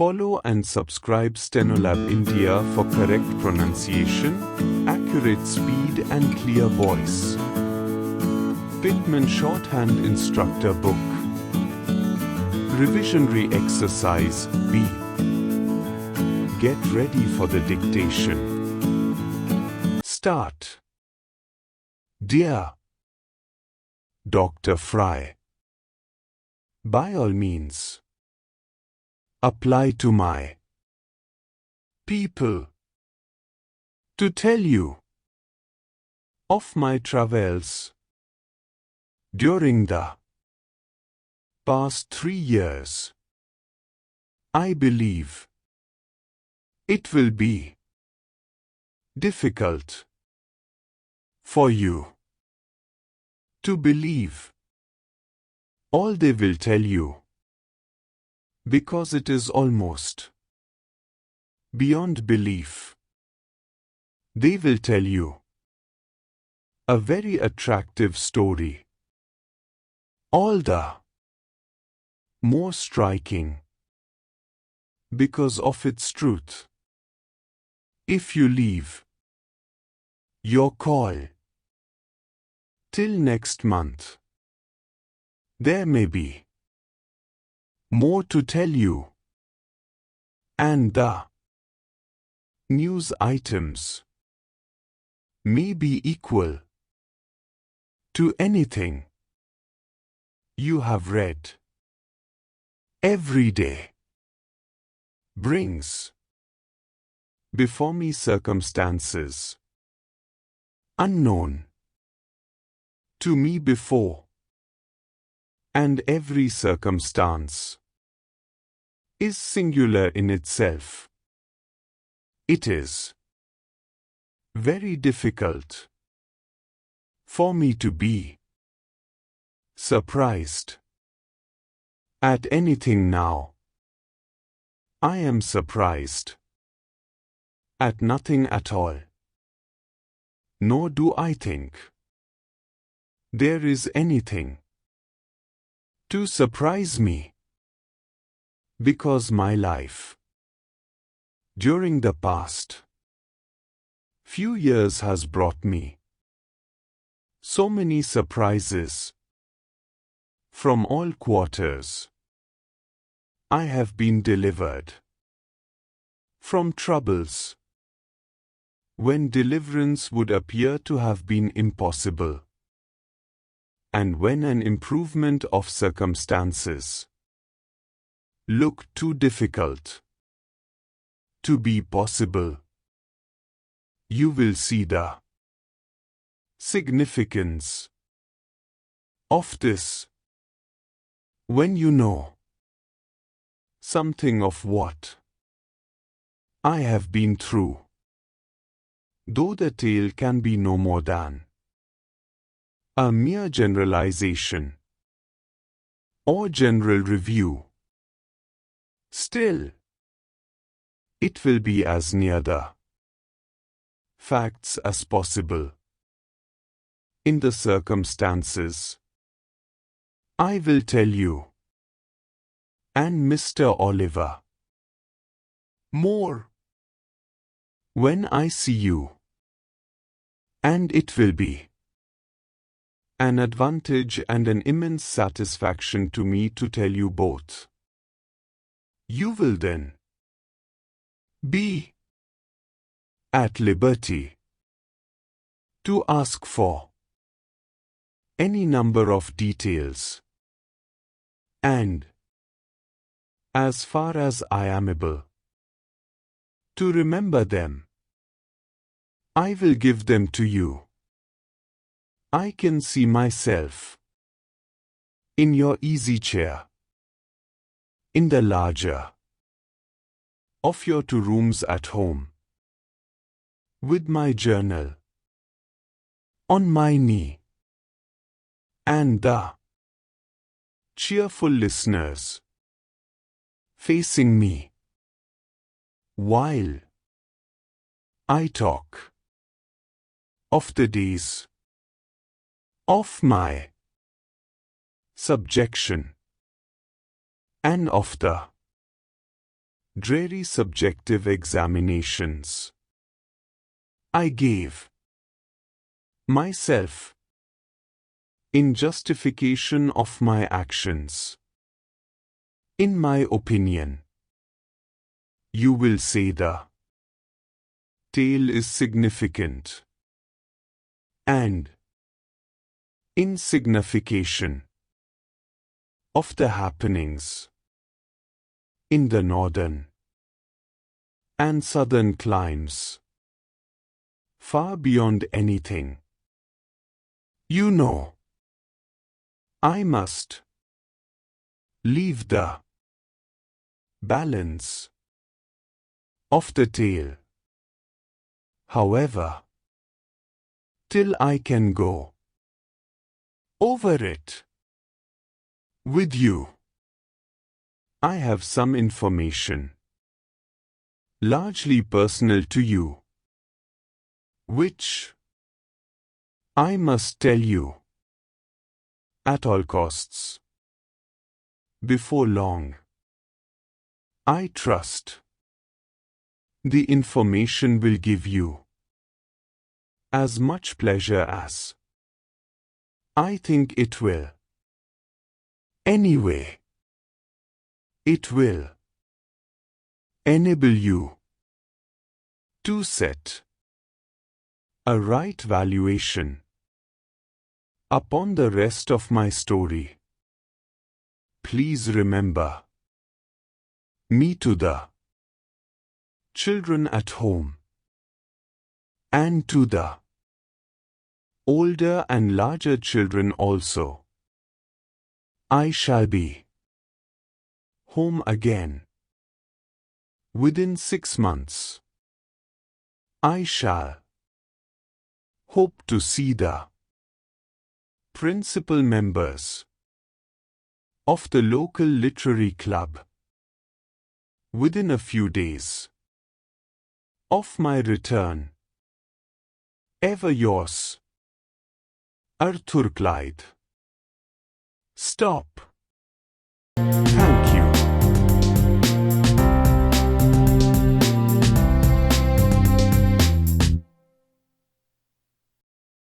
Follow and subscribe Stenolab India for correct pronunciation, accurate speed and clear voice. Pitman Shorthand Instructor Book. Revisionary Exercise B. Get ready for the dictation. Start. Dear Dr. Fry, by all means, apply to my people to tell you of my travels during the past 3 years. I believe it will be difficult for you to believe all they will tell you, because it is almost beyond belief. They will tell you a very attractive story, all the more striking because of its truth. If you leave your call till next month, there may be more to tell you, and the news items may be equal to anything you have read every day. Brings before me circumstances unknown to me before, and every circumstance is singular in itself. It is very difficult for me to be surprised at anything now. I am surprised at nothing at all, nor do I think there is anything to surprise me, because my life during the past few years has brought me so many surprises from all quarters. I have been delivered from troubles when deliverance would appear to have been impossible, and when an improvement of circumstances looked too difficult to be possible. You will see the significance of this when you know something of what I have been through, though the tale can be no more than a mere generalization or general review. Still, it will be as near the facts as possible. In the circumstances I will tell you, and Mr. Oliver, more when I see you, and it will be an advantage and an immense satisfaction to me to tell you both. You will then be at liberty to ask for any number of details, and, as far as I am able to remember them, I will give them to you. I can see myself in your easy chair, in the larger of your 2 rooms at home, with my journal on my knee, and the cheerful listeners facing me, while I talk of the days of my subjection, and of the dreary subjective examinations. I gave myself in justification of my actions. In my opinion, you will say the tale is significant and in signification of the happenings in the northern and southern climes, far beyond anything you know. I must leave the balance of the tale, however, till I can go over it with you. I have some information, largely personal to you, which I must tell you at all costs. Before long, I trust the information will give you as much pleasure as I think it will. Anyway, it will enable you to set a right valuation upon the rest of my story. Please remember me to the children at home and to the older and larger children also. I shall be home again within 6 months. I shall hope to see the principal members of the local literary club within a few days of my return. Ever yours, Arthur Clyde. Stop.